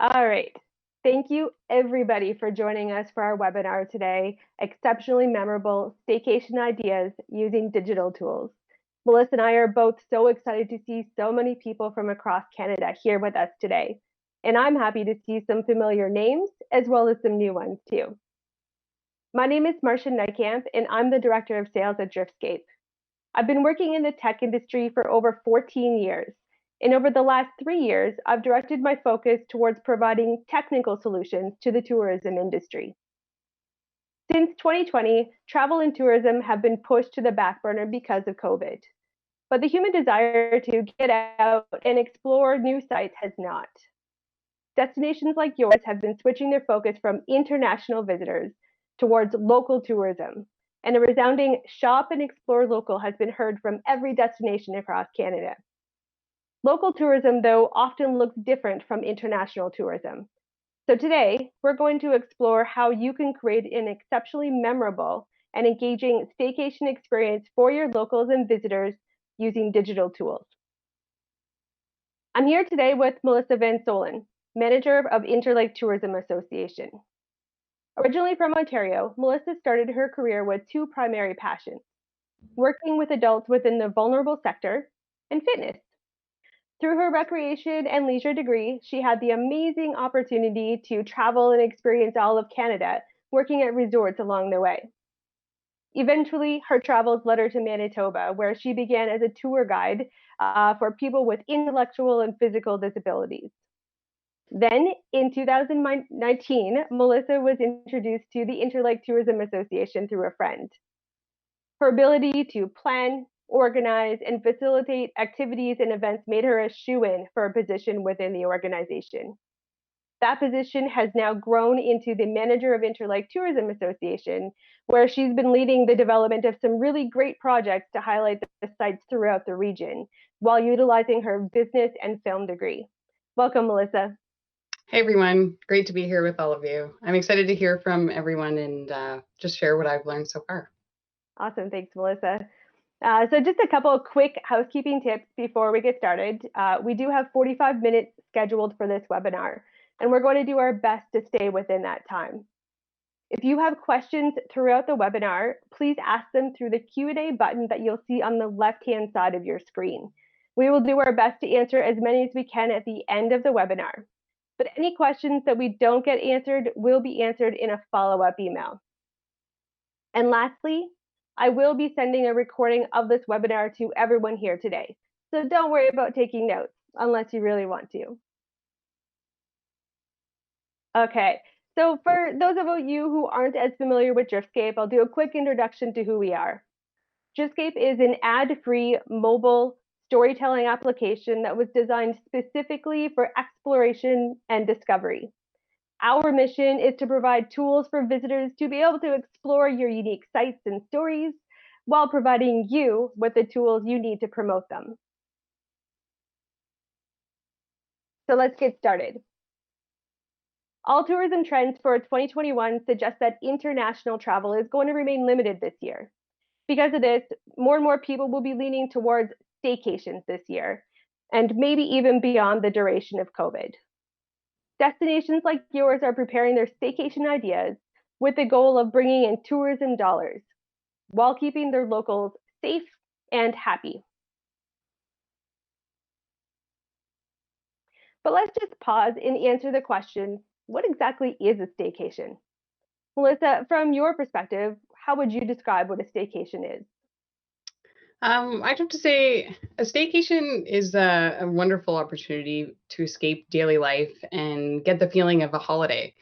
All right. Thank you, everybody, for joining us for our webinar today, Exceptionally Memorable Staycation Ideas Using Digital Tools. Melissa and I are both so excited to see so many people from across Canada here with us today. And I'm happy to see some familiar names as well as some new ones too. My name is Marcia Nightcamp, and I'm the Director of Sales at Driftscape. I've been working in the tech industry for over 14 years. And over the last 3 years, I've directed my focus towards providing technical solutions to the tourism industry. Since 2020, travel and tourism have been pushed to the back burner because of COVID. But the human desire to get out and explore new sites has not. Destinations like yours have been switching their focus from international visitors towards local tourism, and a resounding shop and explore local has been heard from every destination across Canada. Local tourism, though, often looks different from international tourism. So today, we're going to explore how you can create an exceptionally memorable and engaging staycation experience for your locals and visitors using digital tools. I'm here today with Melissa Van Solen, Manager of Interlake Tourism Association. Originally from Ontario, Melissa started her career with two primary passions: working with adults within the vulnerable sector and fitness. Through her recreation and leisure degree, she had the amazing opportunity to travel and experience all of Canada, working at resorts along the way. Eventually, her travels led her to Manitoba, where she began as a tour guide for people with intellectual and physical disabilities. Then, in 2019, Melissa was introduced to the Interlake Tourism Association through a friend. Her ability to plan, organize, and facilitate activities and events made her a shoo-in for a position within the organization. That position has now grown into the Manager of Interlake Tourism Association, where she's been leading the development of some really great projects to highlight the sites throughout the region, while utilizing her business and film degree. Welcome, Melissa. Hey everyone, great to be here with all of you. I'm excited to hear from everyone and just share what I've learned so far. Awesome, thanks, Melissa. So just a couple of quick housekeeping tips before we get started. We do have 45 minutes scheduled for this webinar, and we're going to do our best to stay within that time. If you have questions throughout the webinar, please ask them through the Q&A button that you'll see on the left-hand side of your screen. We will do our best to answer as many as we can at the end of the webinar. But any questions that we don't get answered will be answered in a follow-up email. And lastly, I will be sending a recording of this webinar to everyone here today. So don't worry about taking notes unless you really want to. Okay, so for those of you who aren't as familiar with Driftscape, I'll do a quick introduction to who we are. Driftscape is an ad-free mobile storytelling application that was designed specifically for exploration and discovery. Our mission is to provide tools for visitors to be able to explore your unique sites and stories while providing you with the tools you need to promote them. So let's get started. All tourism trends for 2021 suggest that international travel is going to remain limited this year. Because of this, more and more people will be leaning towards staycations this year, and maybe even beyond the duration of COVID. Destinations like yours are preparing their staycation ideas with the goal of bringing in tourism dollars while keeping their locals safe and happy. But let's just pause and answer the question, what exactly is a staycation? Melissa, from your perspective, how would you describe what a staycation is? I'd have to say a staycation is a wonderful opportunity to escape daily life and get the feeling of a holiday,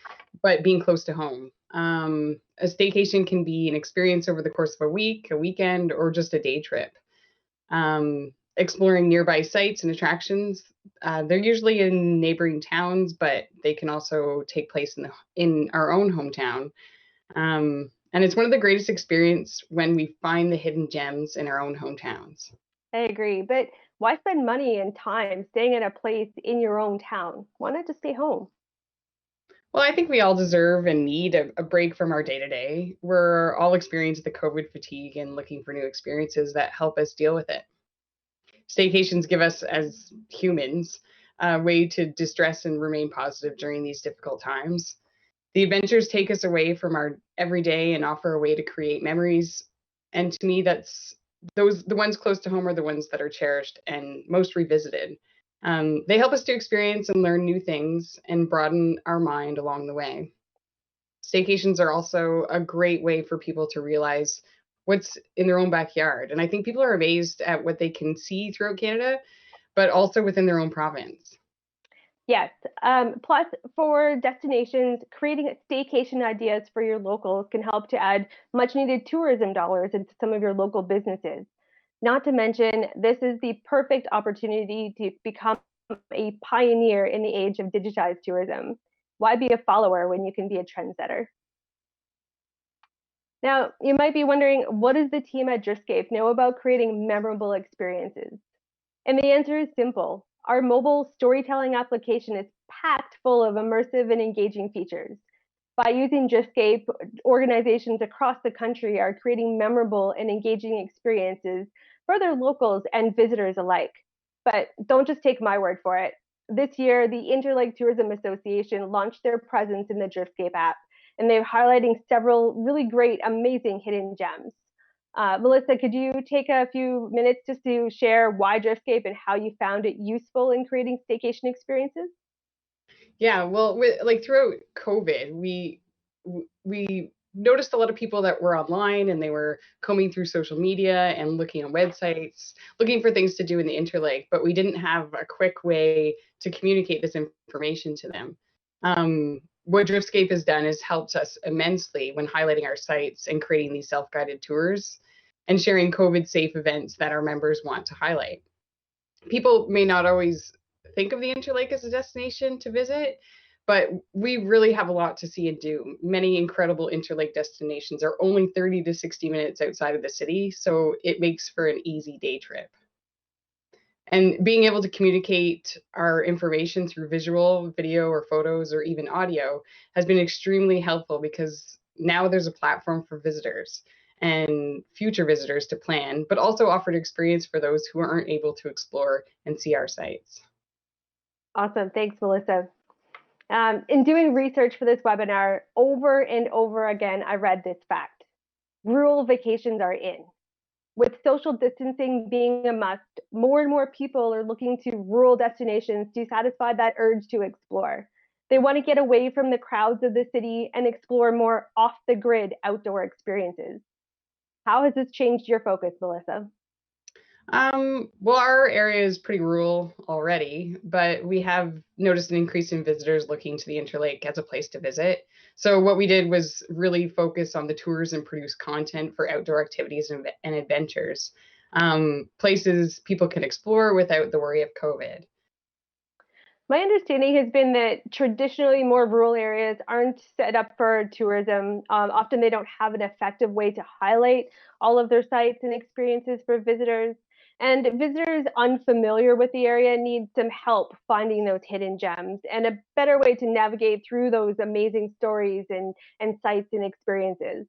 but being close to home. A staycation can be an experience over the course of a week, a weekend, or just a day trip. Exploring nearby sites and attractions. They're usually in neighboring towns, but they can also take place in our own hometown. And it's one of the greatest experiences when we find the hidden gems in our own hometowns. I agree, but why spend money and time staying in a place in your own town? Why not just stay home? Well, I think we all deserve and need a break from our day-to-day. We're all experiencing the COVID fatigue and looking for new experiences that help us deal with it. Staycations give us, as humans, way to distress and remain positive during these difficult times. The adventures take us away from our everyday and offer a way to create memories. And to me, that's the ones close to home are the ones that are cherished and most revisited. They help us to experience and learn new things and broaden our mind along the way. Staycations are also a great way for people to realize what's in their own backyard. And I think people are amazed at what they can see throughout Canada, but also within their own province. Yes. Plus, for destinations, creating staycation ideas for your locals can help to add much needed tourism dollars into some of your local businesses. Not to mention, this is the perfect opportunity to become a pioneer in the age of digitized tourism. Why be a follower when you can be a trendsetter? Now, you might be wondering, what does the team at Driftscape know about creating memorable experiences? And the answer is simple. Our mobile storytelling application is packed full of immersive and engaging features. By using Driftscape, organizations across the country are creating memorable and engaging experiences for their locals and visitors alike. But don't just take my word for it. This year, the Interlake Tourism Association launched their presence in the Driftscape app, and they're highlighting several really great, amazing hidden gems. Melissa, could you take a few minutes just to share why Driftscape and how you found it useful in creating staycation experiences? Yeah, well, like throughout COVID, we noticed a lot of people that were online and they were combing through social media and looking on websites, looking for things to do in the Interlake, but we didn't have a quick way to communicate this information to them. What Driftscape has done is helped us immensely when highlighting our sites and creating these self-guided tours and sharing COVID-safe events that our members want to highlight. People may not always think of the Interlake as a destination to visit, but we really have a lot to see and do. Many incredible Interlake destinations are only 30 to 60 minutes outside of the city, so it makes for an easy day trip. And being able to communicate our information through visual, video, or photos, or even audio has been extremely helpful because now there's a platform for visitors and future visitors to plan, but also offered experience for those who aren't able to explore and see our sites. Awesome. Thanks, Melissa. In doing research for this webinar, over and over again, I read this fact. Rural vacations are in. With social distancing being a must, more and more people are looking to rural destinations to satisfy that urge to explore. They want to get away from the crowds of the city and explore more off-the-grid outdoor experiences. How has this changed your focus, Melissa? Well, our area is pretty rural already, but we have noticed an increase in visitors looking to the Interlake as a place to visit. So what we did was really focus on the tours and produce content for outdoor activities and adventures, places people can explore without the worry of COVID. My understanding has been that traditionally more rural areas aren't set up for tourism. Often they don't have an effective way to highlight all of their sites and experiences for visitors. And visitors unfamiliar with the area need some help finding those hidden gems and a better way to navigate through those amazing stories and sites and experiences.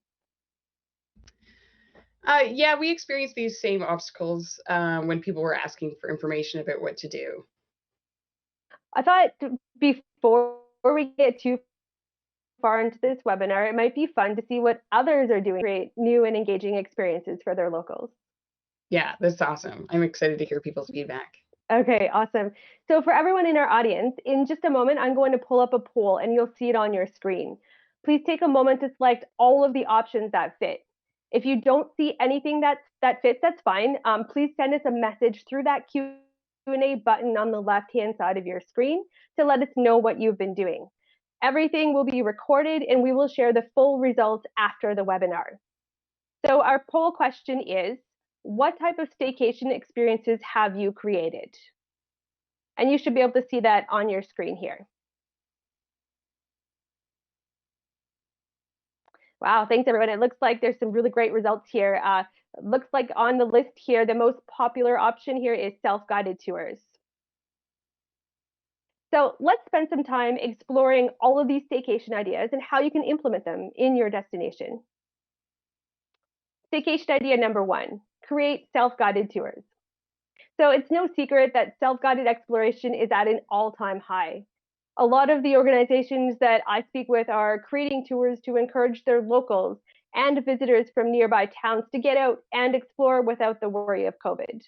Yeah, we experienced these same obstacles when people were asking for information about what to do. I thought before we get too far into this webinar, it might be fun to see what others are doing to create new and engaging experiences for their locals. Yeah, that's awesome. I'm excited to hear people's feedback. Okay, awesome. So for everyone in our audience, in just a moment, I'm going to pull up a poll and you'll see it on your screen. Please take a moment to select all of the options that fit. If you don't see anything that fits, that's fine. Please send us a message through that Q&A button on the left-hand side of your screen to let us know what you've been doing. Everything will be recorded and we will share the full results after the webinar. So our poll question is, what type of staycation experiences have you created? And you should be able to see that on your screen here. Wow, thanks everyone. It looks like there's some really great results here. Looks like on the list here, the most popular option here is self-guided tours. So let's spend some time exploring all of these staycation ideas and how you can implement them in your destination. Staycation idea number one, create self-guided tours. So it's no secret that self-guided exploration is at an all-time high. A lot of the organizations that I speak with are creating tours to encourage their locals and visitors from nearby towns to get out and explore without the worry of COVID.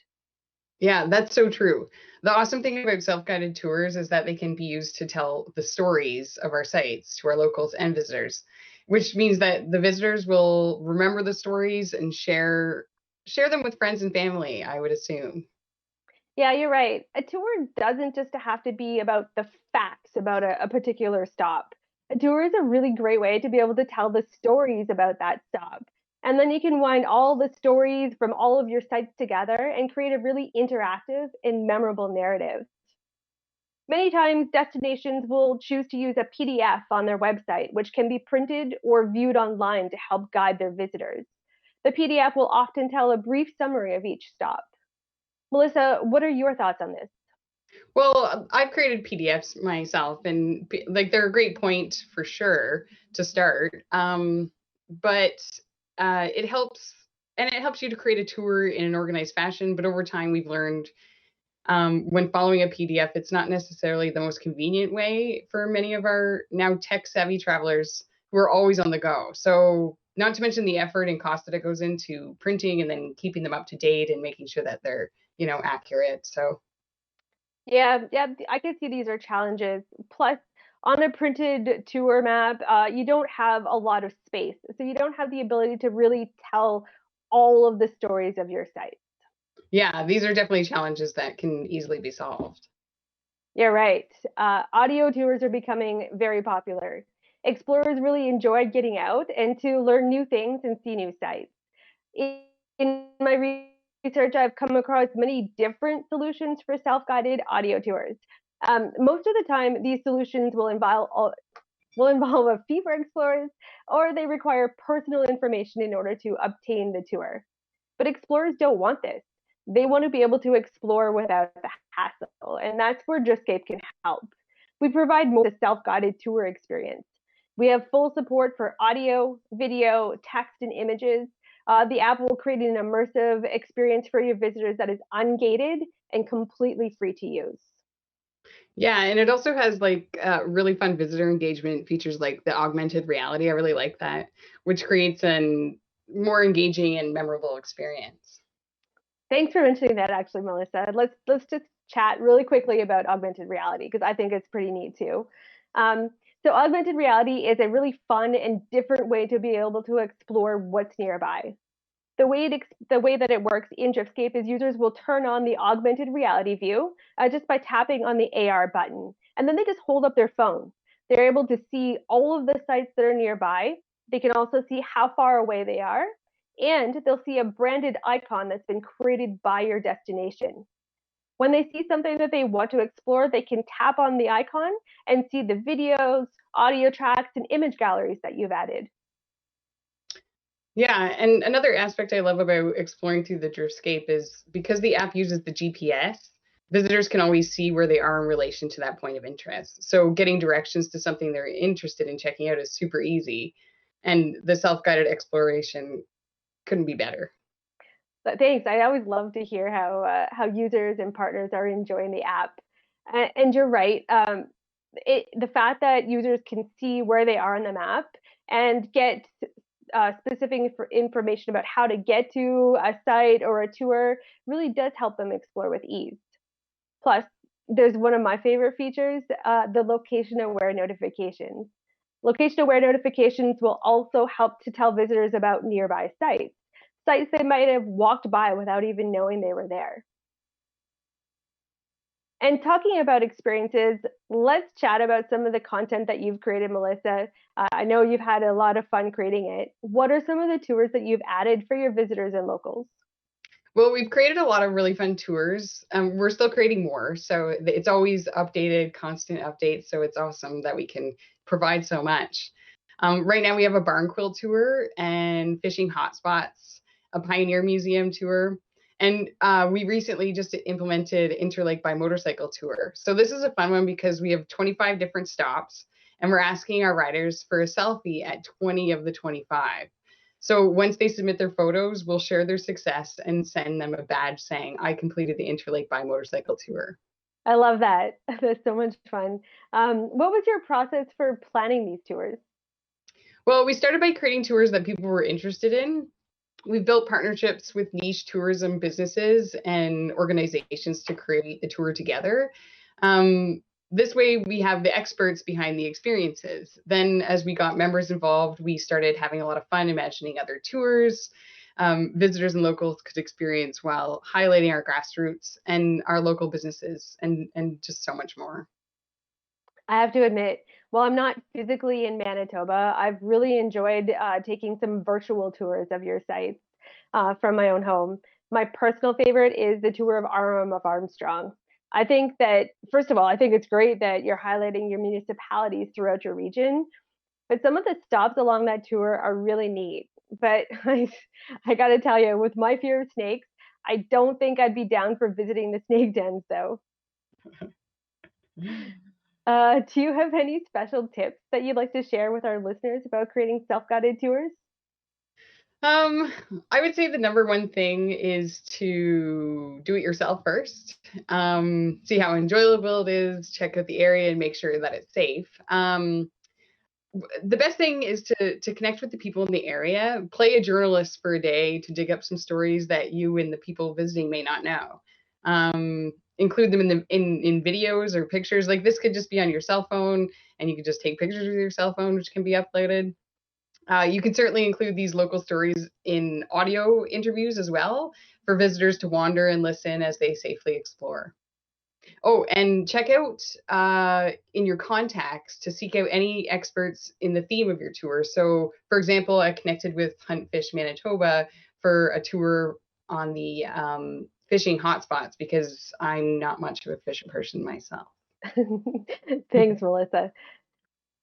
Yeah, that's so true. The awesome thing about self-guided tours is that they can be used to tell the stories of our sites to our locals and visitors, which means that the visitors will remember the stories and share them with friends and family, I would assume. Yeah, you're right. A tour doesn't just have to be about the facts about a particular stop. A tour is a really great way to be able to tell the stories about that stop. And then you can wind all the stories from all of your sites together and create a really interactive and memorable narrative. Many times, destinations will choose to use a PDF on their website, which can be printed or viewed online to help guide their visitors. The PDF will often tell a brief summary of each stop. Melissa, what are your thoughts on this? Well, I've created PDFs myself, and like they're a great point for sure to start. But it helps, and it helps you to create a tour in an organized fashion. But over time, we've learned when following a PDF, it's not necessarily the most convenient way for many of our now tech savvy travelers who are always on the go. So, not to mention the effort and cost that it goes into printing and then keeping them up to date and making sure that they're, accurate. So, Yeah, I can see these are challenges. Plus, on a printed tour map, you don't have a lot of space, so you don't have the ability to really tell all of the stories of your site. yeah, these are definitely challenges that can easily be solved. You're right. Audio tours are becoming very popular. Explorers really enjoy getting out and to learn new things and see new sites. In my research, I've come across many different solutions for self-guided audio tours. Most of the time, these solutions will involve a fee for explorers, or they require personal information in order to obtain the tour. But explorers don't want this. They want to be able to explore without the hassle, and that's where Driftscape can help. We provide more of a self-guided tour experience. We have full support for audio, video, text, and images. The app will create an immersive experience for your visitors that is ungated and completely free to use. Yeah, and it also has like really fun visitor engagement features like the augmented reality. I really like that, which creates an more engaging and memorable experience. Thanks for mentioning that, actually, Melissa. Let's just chat really quickly about augmented reality because I think it's pretty neat too. Um, so, augmented reality is a really fun and different way to be able to explore what's nearby. The way that it works in Driftscape is users will turn on the augmented reality view just by tapping on the AR button, and then they just hold up their phone. They're able to see all of the sites that are nearby. They can also see how far away they are, and they'll see a branded icon that's been created by your destination. When they see something that they want to explore, they can tap on the icon and see the videos, audio tracks, and image galleries that you've added. Yeah, and another aspect I love about exploring through the Driftscape is because the app uses the GPS, visitors can always see where they are in relation to that point of interest. So getting directions to something they're interested in checking out is super easy, and the self-guided exploration couldn't be better. But thanks. I always love to hear how users and partners are enjoying the app. And you're right. The fact that users can see where they are on the map and get specific information about how to get to a site or a tour really does help them explore with ease. Plus, there's one of my favorite features, the location aware notifications. Location aware notifications will also help to tell visitors about nearby sites they might have walked by without even knowing they were there. And talking about experiences, let's chat about some of the content that you've created, Melissa. I know you've had a lot of fun creating it. What are some of the tours that you've added for your visitors and locals? Well, we've created a lot of really fun tours. We're still creating more, so it's always updated, constant updates. So it's awesome that we can provide so much. Right now, we have a barn quill tour and fishing hotspots, a pioneer museum tour, and we recently just implemented Interlake by Motorcycle tour. So this is a fun one because we have 25 different stops, and we're asking our riders for a selfie at 20 of the 25. So once they submit their photos, we'll share their success and send them a badge saying, I completed the Interlake by Motorcycle Tour. I love that. That's so much fun. What was your process for planning these tours? Well, we started by creating tours that people were interested in. We've built partnerships with niche tourism businesses and organizations to create the tour together. This way, we have the experts behind the experiences. Then, as we got members involved, we started having a lot of fun imagining other tours visitors and locals could experience while highlighting our grassroots and our local businesses and just so much more. I have to admit, while I'm not physically in Manitoba, I've really enjoyed taking some virtual tours of your sites from my own home. My personal favorite is the tour of Arm of Armstrong. I think that, first of all, I think it's great that you're highlighting your municipalities throughout your region, but some of the stops along that tour are really neat. But I got to tell you, with my fear of snakes, I don't think I'd be down for visiting the snake dens, though. Do you have any special tips that you'd like to share with our listeners about creating self-guided tours? Um, I would say the number one thing is to do it yourself first. See how enjoyable it is, check out the area, and make sure that it's safe. The best thing is to connect with the people in the area. Play a journalist for a day to dig up some stories that you and the people visiting may not know. Include them in videos or pictures. Like this could just be on your cell phone, and you can just take pictures with your cell phone, which can be uploaded. You can certainly include these local stories in audio interviews as well for visitors to wander and listen as they safely explore. Oh, and check out in your contacts to seek out any experts in the theme of your tour. So, for example, I connected with Hunt Fish Manitoba for a tour on the fishing hotspots because I'm not much of a fishing person myself. Thanks, Melissa.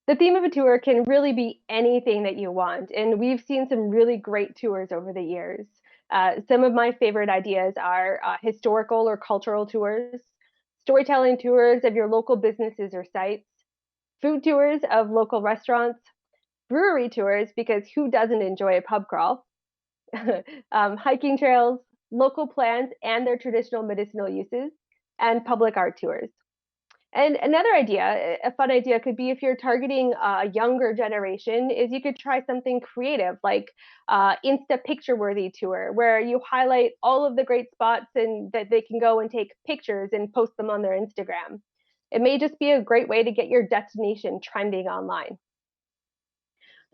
The theme of a tour can really be anything that you want, and we've seen some really great tours over the years. Some of my favorite ideas are historical or cultural tours, storytelling tours of your local businesses or sites, food tours of local restaurants, brewery tours, because who doesn't enjoy a pub crawl, hiking trails, local plants and their traditional medicinal uses, and public art tours. And another idea, a fun idea could be if you're targeting a younger generation, is you could try something creative like Insta picture worthy tour, where you highlight all of the great spots and that they can go and take pictures and post them on their Instagram. It may just be a great way to get your destination trending online.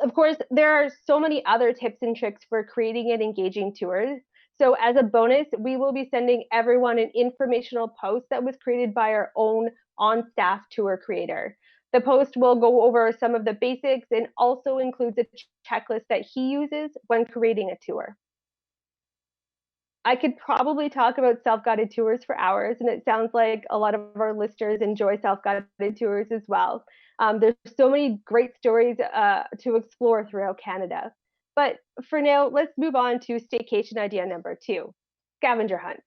Of course, there are so many other tips and tricks for creating an engaging tour. So, as a bonus, we will be sending everyone an informational post that was created by our own on staff tour creator. The post will go over some of the basics and also includes a checklist that he uses when creating a tour. I could probably talk about self-guided tours for hours, and it sounds like a lot of our listeners enjoy self-guided tours as well. There's so many great stories to explore throughout Canada. But for now, let's move on to staycation idea number two, scavenger hunts.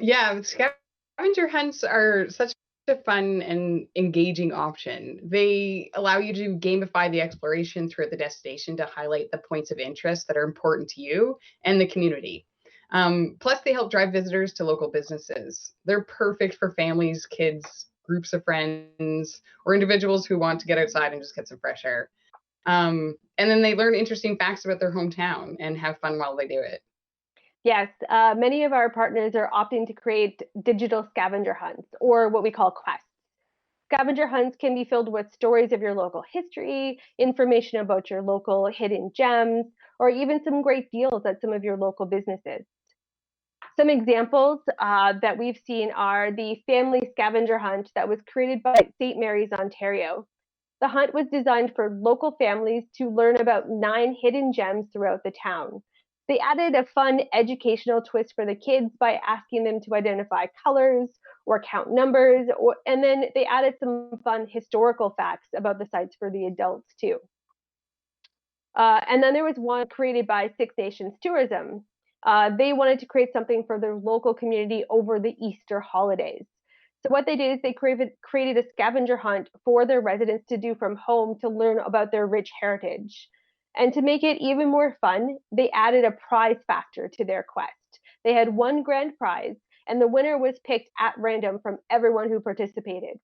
Yeah, scavenger hunts are such a fun and engaging option. They allow you to gamify the exploration throughout the destination to highlight the points of interest that are important to you and the community. Plus, they help drive visitors to local businesses. They're perfect for families, kids, groups of friends, or individuals who want to get outside and just get some fresh air. And then they learn interesting facts about their hometown and have fun while they do it. Yes, many of our partners are opting to create digital scavenger hunts, or what we call quests. Scavenger hunts can be filled with stories of your local history, information about your local hidden gems, or even some great deals at some of your local businesses. Some examples that we've seen are the family scavenger hunt that was created by St. Mary's, Ontario. The hunt was designed for local families to learn about 9 hidden gems throughout the town. They added a fun educational twist for the kids by asking them to identify colors or count numbers, and then they added some fun historical facts about the sites for the adults too. And then there was one created by Six Nations Tourism. They wanted to create something for their local community over the Easter holidays. So what they did is they created a scavenger hunt for their residents to do from home to learn about their rich heritage. And to make it even more fun, they added a prize factor to their quest. They had one grand prize, and the winner was picked at random from everyone who participated.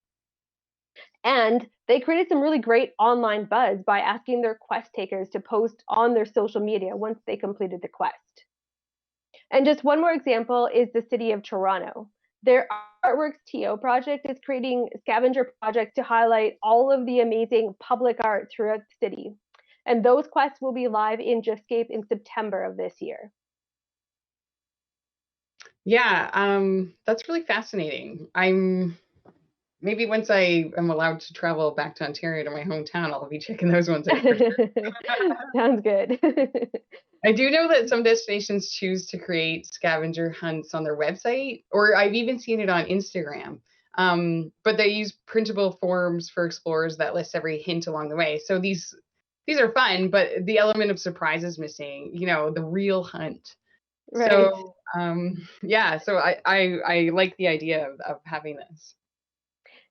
And they created some really great online buzz by asking their quest takers to post on their social media once they completed the quest. And just one more example is the city of Toronto. Their Artworks TO project is creating scavenger projects to highlight all of the amazing public art throughout the city. And those quests will be live in Driftscape in September of this year. Yeah, that's really fascinating. Maybe once I am allowed to travel back to Ontario to my hometown, I'll be checking those ones out for sure. Sounds good. I do know that some destinations choose to create scavenger hunts on their website, or I've even seen it on Instagram. But they use printable forms for explorers that list every hint along the way. So these are fun, but the element of surprise is missing, the real hunt. Right. So yeah, so I like the idea of having this.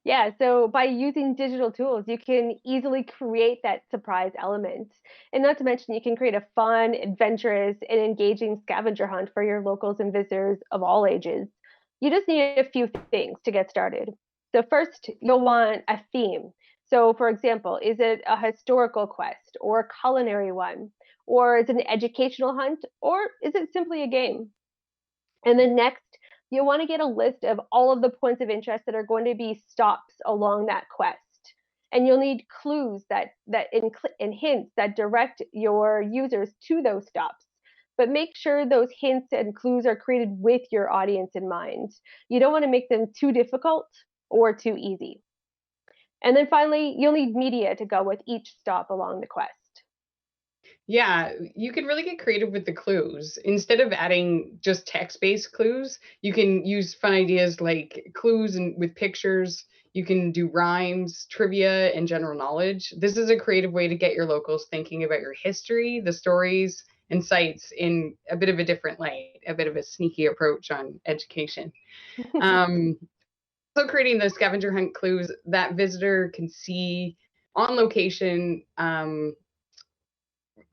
Yeah, so by using digital tools, you can easily create that surprise element. And not to mention, you can create a fun, adventurous, and engaging scavenger hunt for your locals and visitors of all ages. You just need a few things to get started. So, first, you'll want a theme. So, for example, is it a historical quest or a culinary one? Or is it an educational hunt? Or is it simply a game? And then next, you'll want to get a list of all of the points of interest that are going to be stops along that quest. And you'll need clues and hints that direct your users to those stops. But make sure those hints and clues are created with your audience in mind. You don't want to make them too difficult or too easy. And then finally, you'll need media to go with each stop along the quest. Yeah, you can really get creative with the clues. Instead of adding just text-based clues, you can use fun ideas like clues and with pictures. You can do rhymes, trivia, and general knowledge. This is a creative way to get your locals thinking about your history, the stories, and sites in a bit of a different light, a bit of a sneaky approach on education. Um, so creating the scavenger hunt clues that visitor can see on location,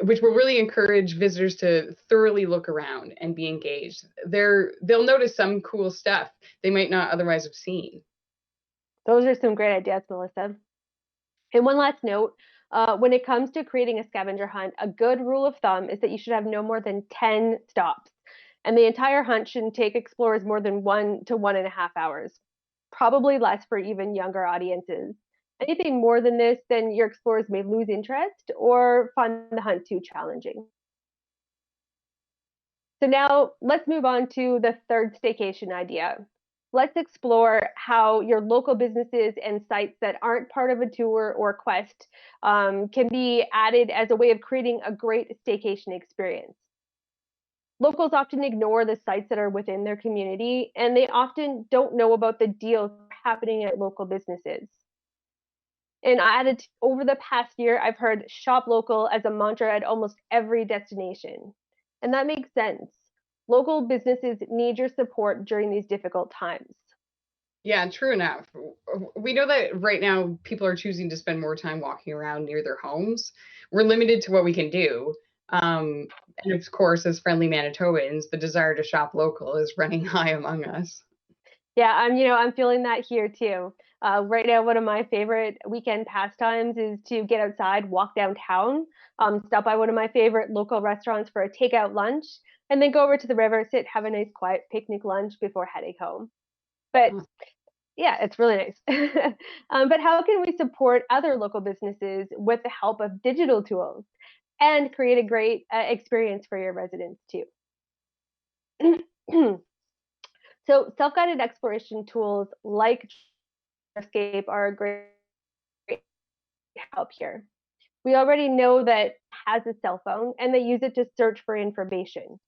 which will really encourage visitors to thoroughly look around and be engaged. They'll notice some cool stuff they might not otherwise have seen. Those are some great ideas, Melissa. And one last note, when it comes to creating a scavenger hunt, a good rule of thumb is that you should have no more than 10 stops. And the entire hunt shouldn't take explorers more than 1 to 1.5 hours, probably less for even younger audiences. Anything more than this, then your explorers may lose interest or find the hunt too challenging. So now let's move on to the third staycation idea. Let's explore how your local businesses and sites that aren't part of a tour or quest can be added as a way of creating a great staycation experience. Locals often ignore the sites that are within their community, and they often don't know about the deals happening at local businesses. And over the past year, I've heard shop local as a mantra at almost every destination. And that makes sense. Local businesses need your support during these difficult times. Yeah, true enough. We know that right now people are choosing to spend more time walking around near their homes. We're limited to what we can do. And of course, as friendly Manitobans, the desire to shop local is running high among us. Yeah, I'm feeling that here too. Right now, one of my favorite weekend pastimes is to get outside, walk downtown, stop by one of my favorite local restaurants for a takeout lunch, and then go over to the river, sit, have a nice quiet picnic lunch before heading home. But yeah, it's really nice. But how can we support other local businesses with the help of digital tools and create a great experience for your residents too? So, self-guided exploration tools like Driftscape are a great help here. We already know that has a cell phone and they use it to search for information.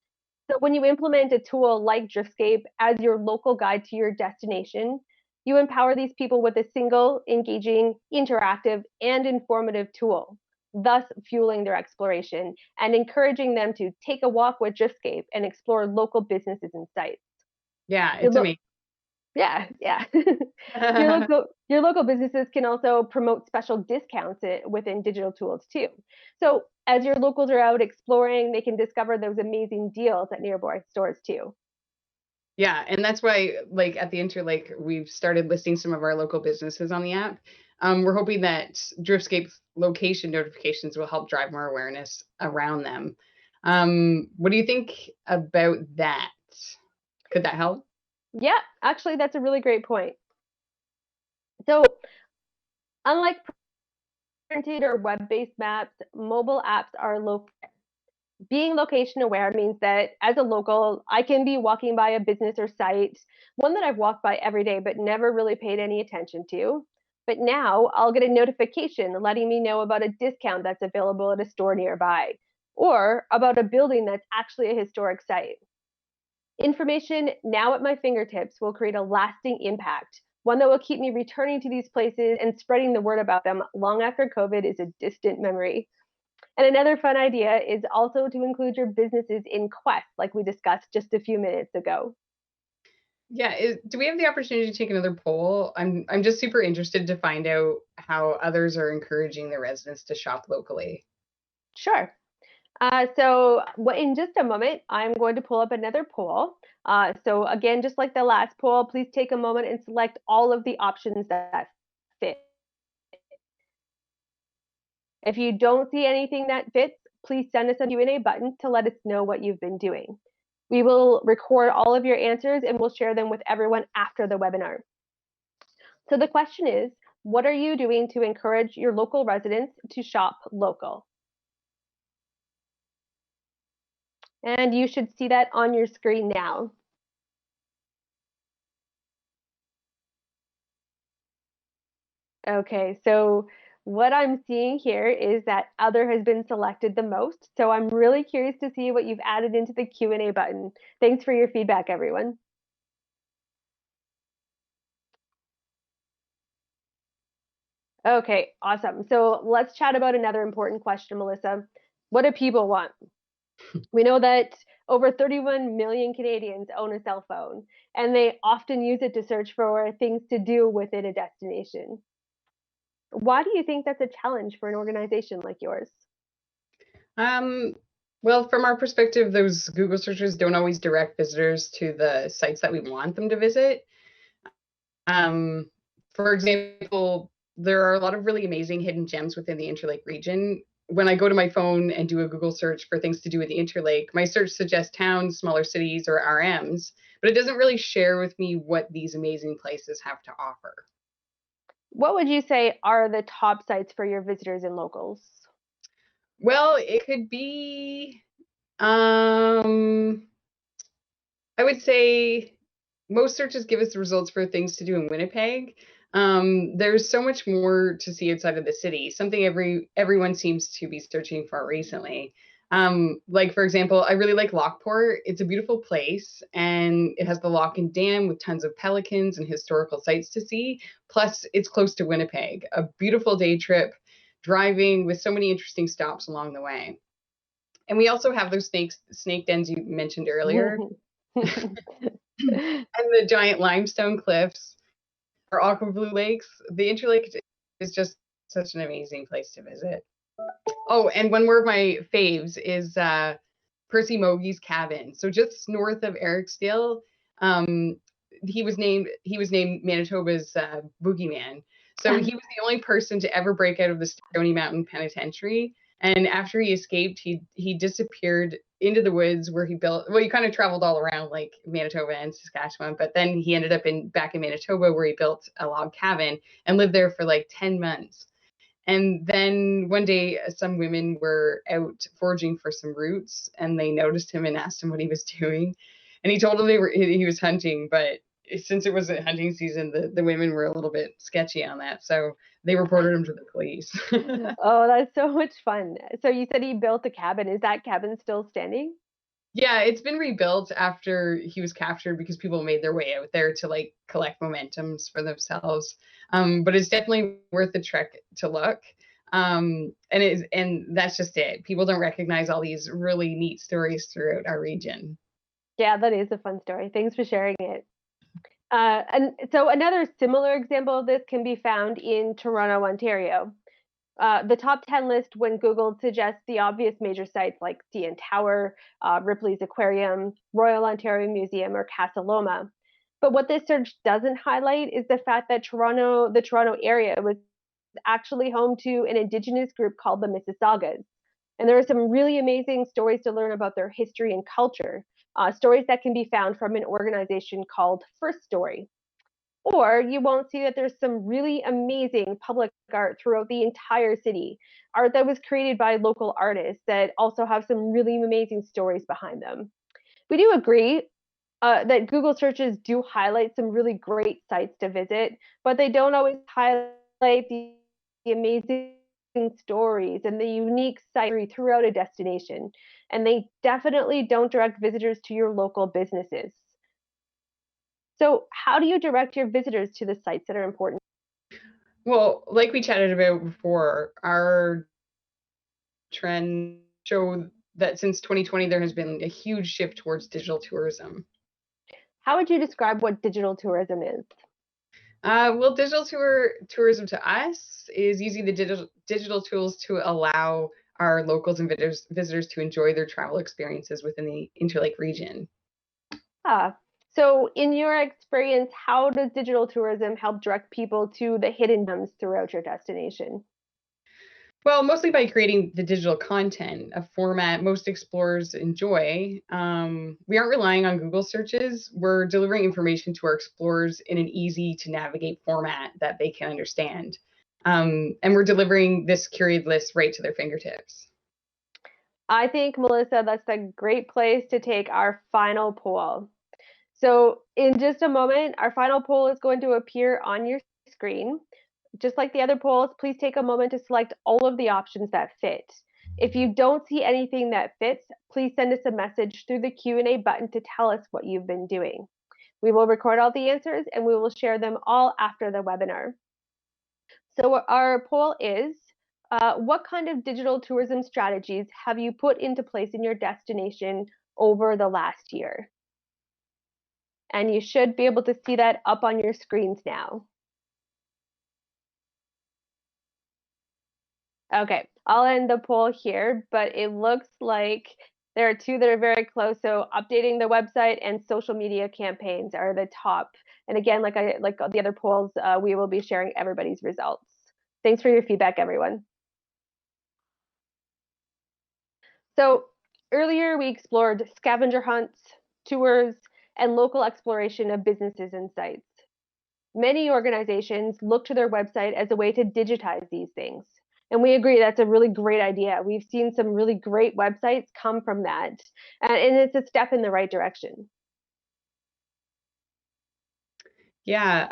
So when you implement a tool like Driftscape as your local guide to your destination, you empower these people with a single, engaging, interactive, and informative tool, thus fueling their exploration and encouraging them to take a walk with Driftscape and explore local businesses and sites. Yeah, It it's look, amazing. Yeah, yeah. Your local businesses can also promote special discounts within digital tools too. So as your locals are out exploring, they can discover those amazing deals at nearby stores too. Yeah, and that's why, like at the Interlake, we've started listing some of our local businesses on the app. We're hoping that Driftscape location notifications will help drive more awareness around them. What do you think about that? Could that help? Yeah, actually, that's a really great point. So unlike printed or web-based maps, mobile apps are being location aware means that as a local, I can be walking by a business or site, one that I've walked by every day but never really paid any attention to. But now I'll get a notification letting me know about a discount that's available at a store nearby or about a building that's actually a historic site. Information now at my fingertips will create a lasting impact, one that will keep me returning to these places and spreading the word about them long after COVID is a distant memory. And another fun idea is also to include your businesses in quests, like we discussed just a few minutes ago. Yeah, do we have the opportunity to take another poll? I'm just super interested to find out how others are encouraging their residents to shop locally. Sure. In just a moment, I'm going to pull up another poll. So again, just like the last poll, please take a moment and select all of the options that fit. If you don't see anything that fits, please send us a Q&A button to let us know what you've been doing. We will record all of your answers and we'll share them with everyone after the webinar. So the question is, what are you doing to encourage your local residents to shop local? And you should see that on your screen now. Okay, so what I'm seeing here is that other has been selected the most. So I'm really curious to see what you've added into the Q&A button. Thanks for your feedback, everyone. Okay, awesome. So let's chat about another important question, Melissa. What do people want? We know that over 31 million Canadians own a cell phone, and they often use it to search for things to do within a destination. Why do you think that's a challenge for an organization like yours? Um, well, from our perspective, those Google searches don't always direct visitors to the sites that we want them to visit. Um, for example, there are a lot of really amazing hidden gems within the Interlake region. When I go to my phone and do a Google search for things to do with the Interlake, my search suggests towns, smaller cities, or RMs, but it doesn't really share with me what these amazing places have to offer. What would you say are the top sites for your visitors and locals? Well, it could be, um, I would say most searches give us the results for things to do in Winnipeg. There's so much more to see outside of the city, something everyone seems to be searching for recently. Like for example, I really like Lockport. It's a beautiful place and it has the lock and dam with tons of pelicans and historical sites to see. Plus, it's close to Winnipeg, a beautiful day trip, driving with so many interesting stops along the way. And we also have those snake dens you mentioned earlier and the giant limestone cliffs or aqua blue lakes. The Interlake is just such an amazing place to visit. Oh, and one more of my faves is Percy Mogee's cabin. So just north of Ericsdale, um, he was named Manitoba's boogeyman. So he was the only person to ever break out of the Stony Mountain Penitentiary. And after he escaped, he disappeared into the woods where he built. Well, he kind of traveled all around like Manitoba and Saskatchewan, but then he ended up back in Manitoba where he built a log cabin and lived there for like 10 months. And then one day, some women were out foraging for some roots, and they noticed him and asked him what he was doing. And he told them he was hunting, but since it wasn't hunting season, the women were a little bit sketchy on that, so they reported him to the police. Oh, that's so much fun. So you said he built a cabin. Is that cabin still standing? Yeah, it's been rebuilt after he was captured because people made their way out there to like collect momentums for themselves. But it's definitely worth the trek to look. And that's just it. People don't recognize all these really neat stories throughout our region. Yeah, that is a fun story. Thanks for sharing it. And so another similar example of this can be found in Toronto, Ontario. The top 10 list when Google suggests the obvious major sites like CN Tower, Ripley's Aquarium, Royal Ontario Museum, or Casa Loma. But what this search doesn't highlight is the fact that the Toronto area was actually home to an indigenous group called the Mississaugas. And there are some really amazing stories to learn about their history and culture, stories that can be found from an organization called First Story. Or you won't see that there's some really amazing public art throughout the entire city, art that was created by local artists that also have some really amazing stories behind them. We do agree that Google searches do highlight some really great sites to visit, but they don't always highlight the amazing stories and the unique site throughout a destination. And they definitely don't direct visitors to your local businesses. So, how do you direct your visitors to the sites that are important? Well, like we chatted about before, our trends show that since 2020, there has been a huge shift towards digital tourism. How would you describe what digital tourism is? Well, tourism to us is using the digital tools to allow our locals and visitors to enjoy their travel experiences within the Interlake region. Ah, so in your experience, how does digital tourism help direct people to the hidden gems throughout your destination? Well, mostly by creating the digital content, a format most explorers enjoy. We aren't relying on Google searches. We're delivering information to our explorers in an easy to navigate format that they can understand. And we're delivering this curated list right to their fingertips. I think, Melissa, that's a great place to take our final poll. So, in just a moment, our final poll is going to appear on your screen. Just like the other polls, please take a moment to select all of the options that fit. If you don't see anything that fits, please send us a message through the Q&A button to tell us what you've been doing. We will record all the answers and we will share them all after the webinar. So our poll is, what kind of digital tourism strategies have you put into place in your destination over the last year? And you should be able to see that up on your screens now. Okay, I'll end the poll here, but it looks like there are two that are very close. So updating the website and social media campaigns are the top. And again, like the other polls, we will be sharing everybody's results. Thanks for your feedback, everyone. So earlier we explored scavenger hunts, tours, and local exploration of businesses and sites. Many organizations look to their website as a way to digitize these things. And we agree that's a really great idea. We've seen some really great websites come from that, and it's a step in the right direction. Yeah,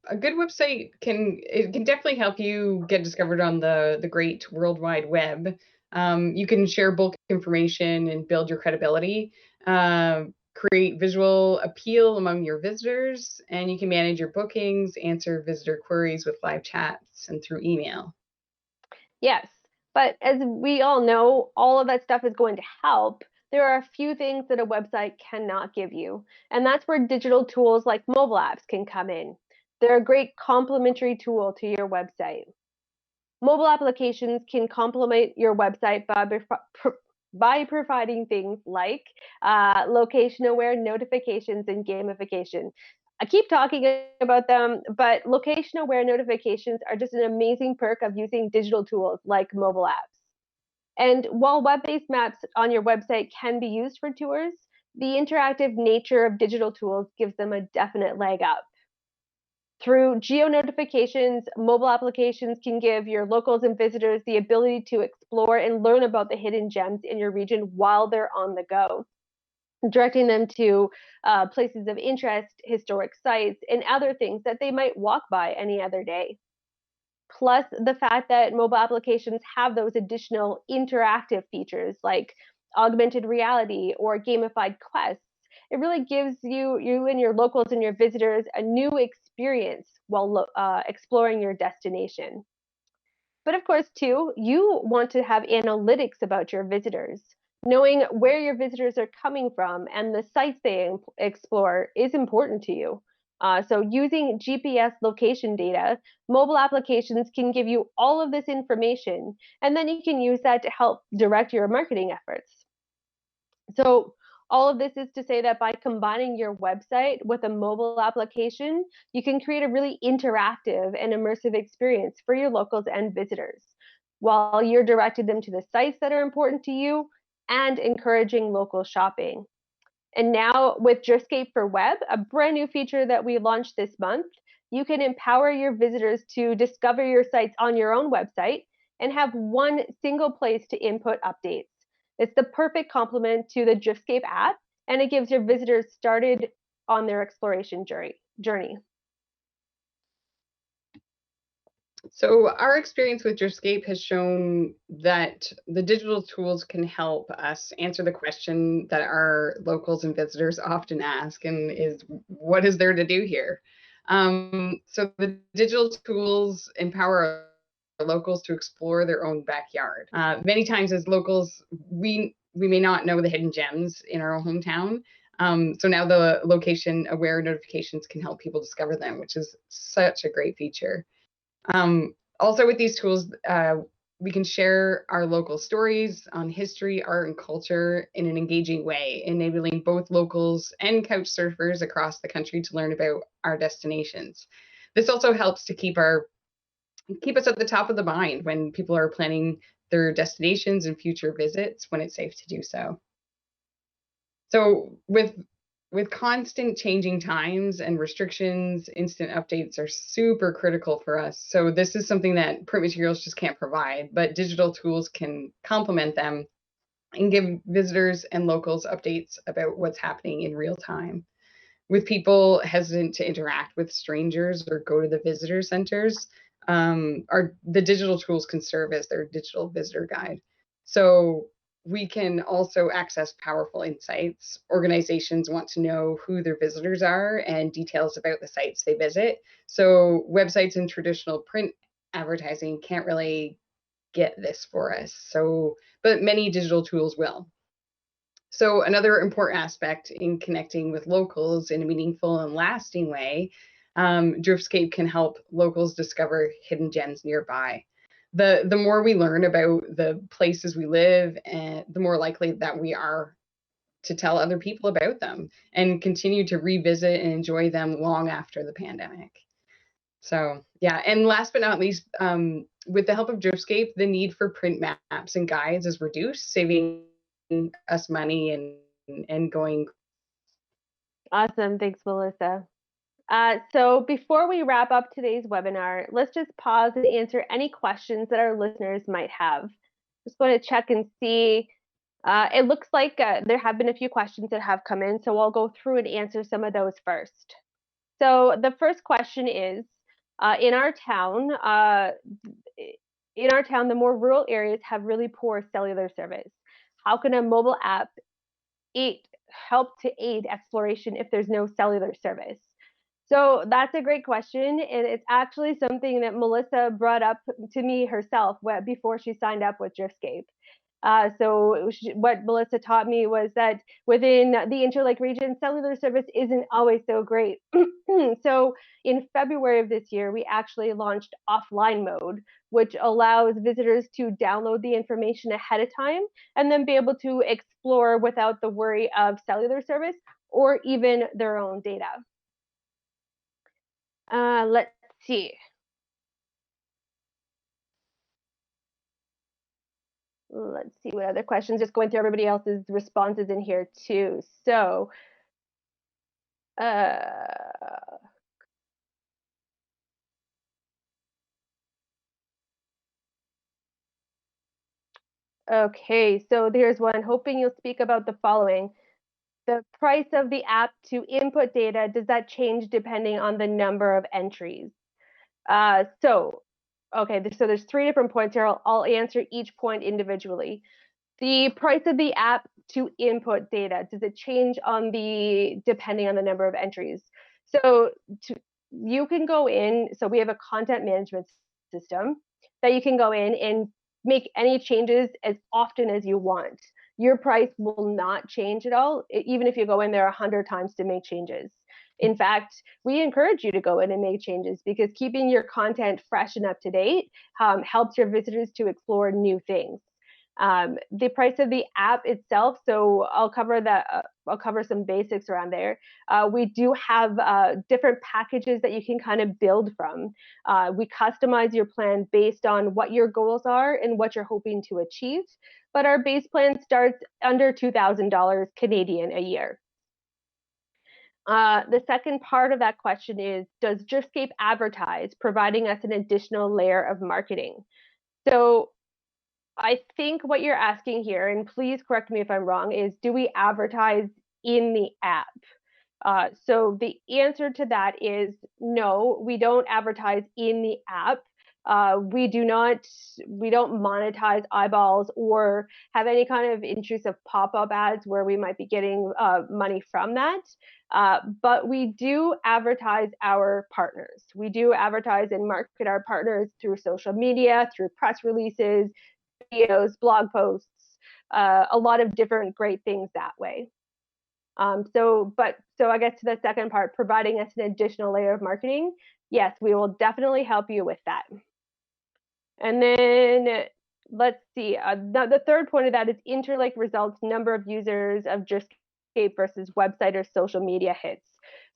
a good website can definitely help you get discovered on the great World Wide Web. You can share bulk information and build your credibility, create visual appeal among your visitors, and you can manage your bookings, answer visitor queries with live chats and through email. Yes, but as we all know, all of that stuff is going to help. There are a few things that a website cannot give you, and that's where digital tools like mobile apps can come in. They're a great complementary tool to your website. Mobile applications can complement your website by providing things like location-aware notifications and gamification. I keep talking about them, but location-aware notifications are just an amazing perk of using digital tools like mobile apps. And while web-based maps on your website can be used for tours, the interactive nature of digital tools gives them a definite leg up. Through geo notifications, mobile applications can give your locals and visitors the ability to explore and learn about the hidden gems in your region while they're on the go, directing them to places of interest, historic sites, and other things that they might walk by any other day. Plus, the fact that mobile applications have those additional interactive features like augmented reality or gamified quests, it really gives you and your locals and your visitors a new experience while exploring your destination. But of course, too, you want to have analytics about your visitors. Knowing where your visitors are coming from and the sites they explore is important to you. So using GPS location data, mobile applications can give you all of this information, and then you can use that to help direct your marketing efforts. So all of this is to say that by combining your website with a mobile application, you can create a really interactive and immersive experience for your locals and visitors, while you're directing them to the sites that are important to you and encouraging local shopping. And now with Driftscape for Web, a brand new feature that we launched this month, you can empower your visitors to discover your sites on your own website and have one single place to input updates. It's the perfect complement to the Driftscape app, and it gives your visitors started on their exploration journey. So our experience with Driftscape has shown that the digital tools can help us answer the question that our locals and visitors often ask, and is, what is there to do here? So the digital tools empower our locals to explore their own backyard. Many times as locals, we may not know the hidden gems in our own hometown. So now the location aware notifications can help people discover them, which is such a great feature. Also with these tools, we can share our local stories on history, art, and culture in an engaging way, enabling both locals and couch surfers across the country to learn about our destinations. This also helps to keep us at the top of the mind when people are planning their destinations and future visits when it's safe to do so. So with constant changing times and restrictions, instant updates are super critical for us. So this is something that print materials just can't provide, but digital tools can complement them and give visitors and locals updates about what's happening in real time. With people hesitant to interact with strangers or go to the visitor centers, the digital tools can serve as their digital visitor guide. So we can also access powerful insights. Organizations want to know who their visitors are and details about the sites they visit. So websites and traditional print advertising can't really get this for us. But many digital tools will. So another important aspect in connecting with locals in a meaningful and lasting way, Driftscape can help locals discover hidden gems nearby. The more we learn about the places we live, and the more likely that we are to tell other people about them and continue to revisit and enjoy them long after the pandemic. So yeah, and last but not least, with the help of Driftscape, the need for print maps and guides is reduced, saving us money and going. Awesome. Thanks, Melissa. So before we wrap up today's webinar, let's just pause and answer any questions that our listeners might have. Just going to check and see. It looks like there have been a few questions that have come in, so I'll go through and answer some of those first. So the first question is, in our town, the more rural areas have really poor cellular service. How can a mobile app help to aid exploration if there's no cellular service? So that's a great question, and it's actually something that Melissa brought up to me herself before she signed up with Driftscape. What Melissa taught me was that within the Interlake region, cellular service isn't always so great. So in February of this year, we actually launched offline mode, which allows visitors to download the information ahead of time and then be able to explore without the worry of cellular service or even their own data. Let's see. Let's see what other questions. Just going through everybody else's responses in here too. So, okay, so there's one. Hoping you'll speak about the following. The price of the app to input data, does that change depending on the number of entries? Okay, so there's three different points here. I'll answer each point individually. The price of the app to input data, does it change depending on the number of entries? So you can go in, so we have a content management system that you can go in and make any changes as often as you want. Your price will not change at all, even if you go in there 100 times to make changes. In fact, we encourage you to go in and make changes, because keeping your content fresh and up to date helps your visitors to explore new things. The price of the app itself, so I'll cover that. I'll cover some basics around there. We do have different packages that you can kind of build from. We customize your plan based on what your goals are and what you're hoping to achieve. But our base plan starts under $2,000 Canadian a year. The second part of that question is, does Driftscape advertise, providing us an additional layer of marketing? So I think what you're asking here, and please correct me if I'm wrong, is do we advertise in the app? So the answer to that is no, we don't advertise in the app. We don't monetize eyeballs or have any kind of intrusive pop-up ads where we might be getting money from that. But we do advertise our partners. We do advertise and market our partners through social media, through press releases, videos, blog posts, a lot of different great things that way. So I guess to the second part, providing us an additional layer of marketing, yes, we will definitely help you with that. And then let's see, the third point of that is Interlake results, number of users of Driftscape versus website or social media hits.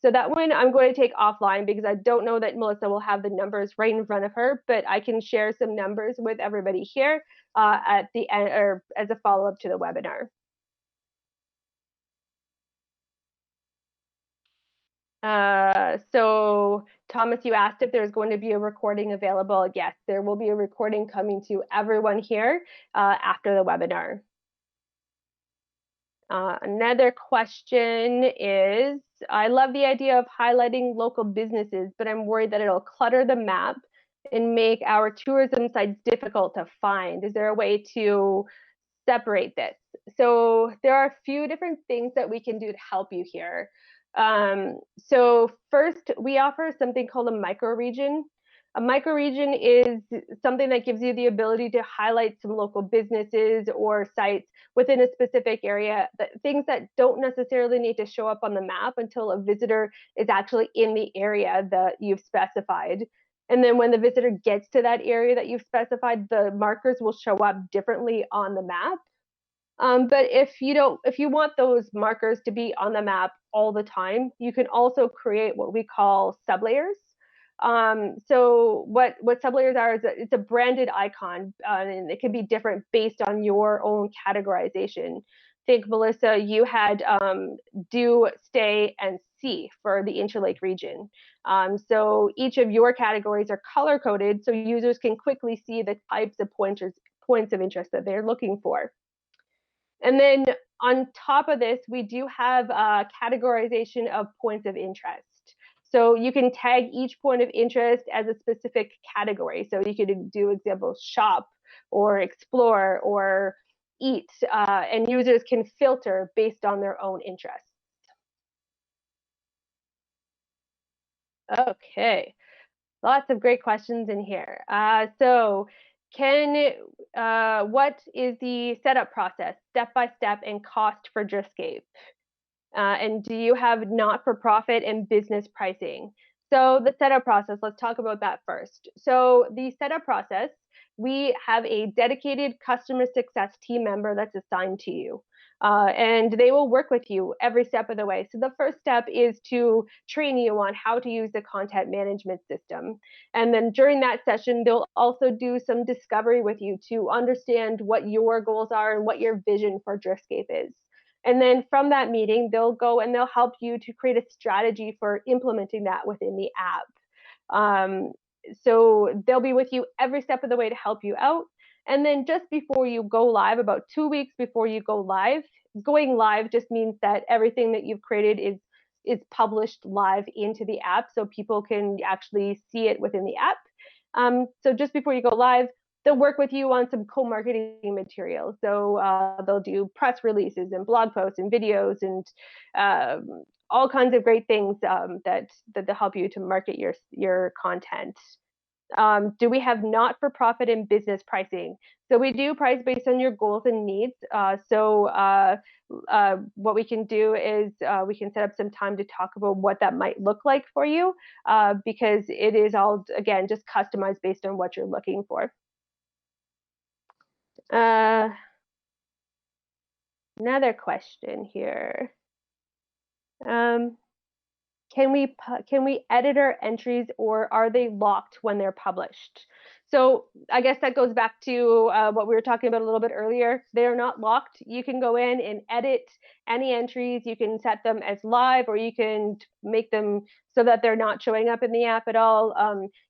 So that one I'm going to take offline because I don't know that Melissa will have the numbers right in front of her, but I can share some numbers with everybody here at the end, or as a follow-up to the webinar. So Thomas, you asked if there's going to be a recording available. Yes, there will be a recording coming to everyone here after the webinar. Another question is, I love the idea of highlighting local businesses, but I'm worried that it'll clutter the map and make our tourism sites difficult to find. Is there a way to separate this? So there are a few different things that we can do to help you here. So first, we offer something called a microregion. A microregion is something that gives you the ability to highlight some local businesses or sites within a specific area, things that don't necessarily need to show up on the map until a visitor is actually in the area that you've specified. And then when the visitor gets to that area that you've specified, the markers will show up differently on the map. But if you want those markers to be on the map all the time, you can also create what we call sublayers. So what sublayers are is it's a branded icon, and it can be different based on your own categorization. Think, Melissa, you had do, stay, and see for the Interlake region. So each of your categories are color coded, so users can quickly see the types of points of interest that they're looking for. And then on top of this, we do have a categorization of points of interest. So you can tag each point of interest as a specific category. So you could do examples, shop or explore or eat, and users can filter based on their own interests. Okay, lots of great questions in here. So what is the setup process, step-by-step, and cost for Driftscape? And do you have not-for-profit and business pricing? So the setup process, let's talk about that first. So the setup process, we have a dedicated customer success team member that's assigned to you. And they will work with you every step of the way. So the first step is to train you on how to use the content management system. And then during that session, they'll also do some discovery with you to understand what your goals are and what your vision for Driftscape is. And then from that meeting, they'll go and they'll help you to create a strategy for implementing that within the app. So they'll be with you every step of the way to help you out. And then just before you go live, about 2 weeks before you go live, going live just means that everything that you've created is published live into the app so people can actually see it within the app. So just before you go live, they'll work with you on some co-marketing materials. So they'll do press releases and blog posts and videos and all kinds of great things that they'll help you to market your content. Do we have not-for-profit and business pricing? So we do price based on your goals and needs. What we can do is we can set up some time to talk about what that might look like for you, because it is all, again, just customized based on what you're looking for. Another question here. Can we edit our entries, or are they locked when they're published? So I guess that goes back to what we were talking about a little bit earlier. They're not locked. You can go in and edit any entries. You can set them as live, or you can make them so that they're not showing up in the app at all.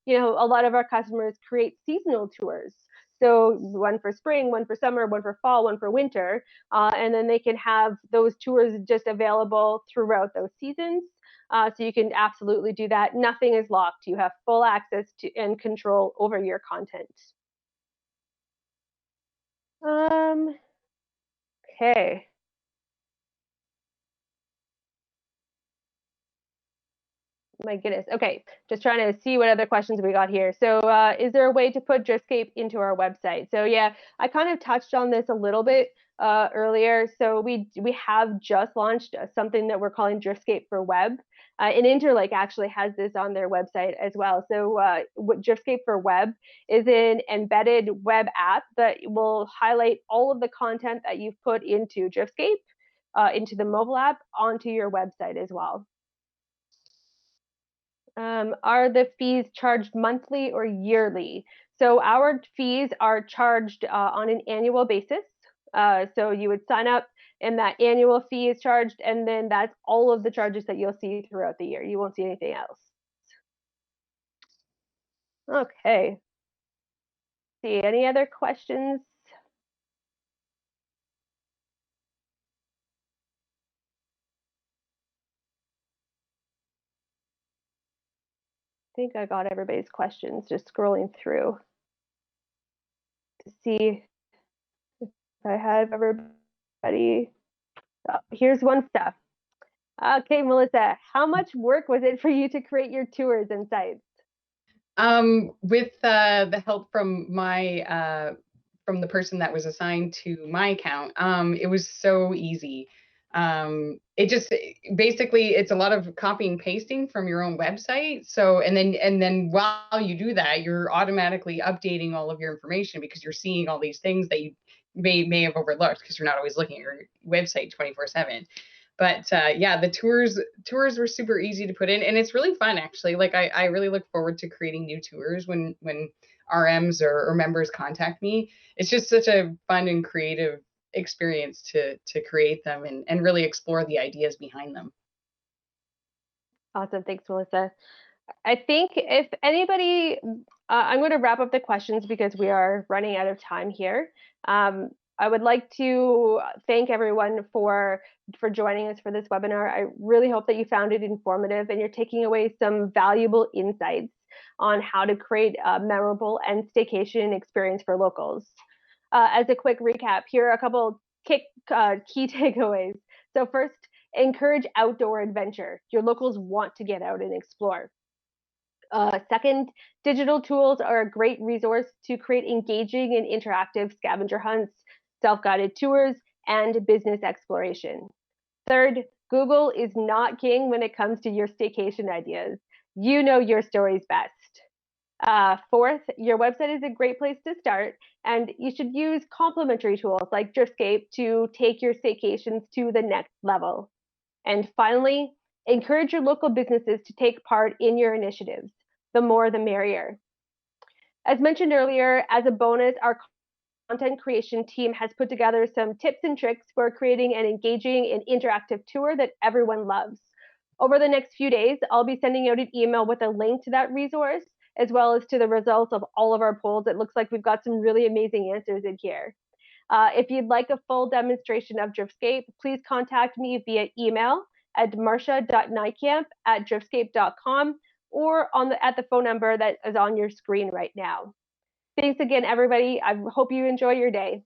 A lot of our customers create seasonal tours. So one for spring, one for summer, one for fall, one for winter. And then they can have those tours just available throughout those seasons. So you can absolutely do that. Nothing is locked. You have full access to and control over your content. Okay. My goodness. Okay, just trying to see what other questions we got here. So is there a way to put Driftscape into our website? So yeah, I kind of touched on this a little bit earlier. So we have just launched something that we're calling Driftscape for Web. And Interlake actually has this on their website as well. So Driftscape for Web is an embedded web app that will highlight all of the content that you've put into Driftscape, into the mobile app, onto your website as well. Are the fees charged monthly or yearly? So our fees are charged on an annual basis. So you would sign up and that annual fee is charged, and then that's all of the charges that you'll see throughout the year. You won't see anything else. Okay. See, any other questions? I think I got everybody's questions, just scrolling through to see if I have everybody. Oh, here's one stuff. Okay, Melissa, how much work was it for you to create your tours and sites? With the help from from the person that was assigned to my account, it was so easy. It just basically it's a lot of copy and pasting from your own website. So and then while you do that, you're automatically updating all of your information because you're seeing all these things that you may have overlooked because you're not always looking at your website 24/7. But yeah, the tours were super easy to put in, and it's really fun actually. Like I really look forward to creating new tours when RMs or members contact me. It's just such a fun and creative experience to create them and really explore the ideas behind them. Awesome. Thanks, Melissa. I think if anybody, I'm going to wrap up the questions because we are running out of time here. I would like to thank everyone for joining us for this webinar. I really hope that you found it informative and you're taking away some valuable insights on how to create a memorable and staycation experience for locals. As a quick recap, here are a couple key takeaways. So first, encourage outdoor adventure. Your locals want to get out and explore. Second, digital tools are a great resource to create engaging and interactive scavenger hunts, self-guided tours, and business exploration. Third, Google is not king when it comes to your staycation ideas. You know your stories best. Fourth, your website is a great place to start, and you should use complementary tools like Driftscape to take your staycations to the next level. And finally, encourage your local businesses to take part in your initiatives. The more, the merrier. As mentioned earlier, as a bonus, our content creation team has put together some tips and tricks for creating an engaging and interactive tour that everyone loves. Over the next few days, I'll be sending out an email with a link to that resource, as well as to the results of all of our polls. It looks like we've got some really amazing answers in here. If you'd like a full demonstration of Driftscape, please contact me via email at marsha.nykamp@driftscape.com or at the phone number that is on your screen right now. Thanks again, everybody. I hope you enjoy your day.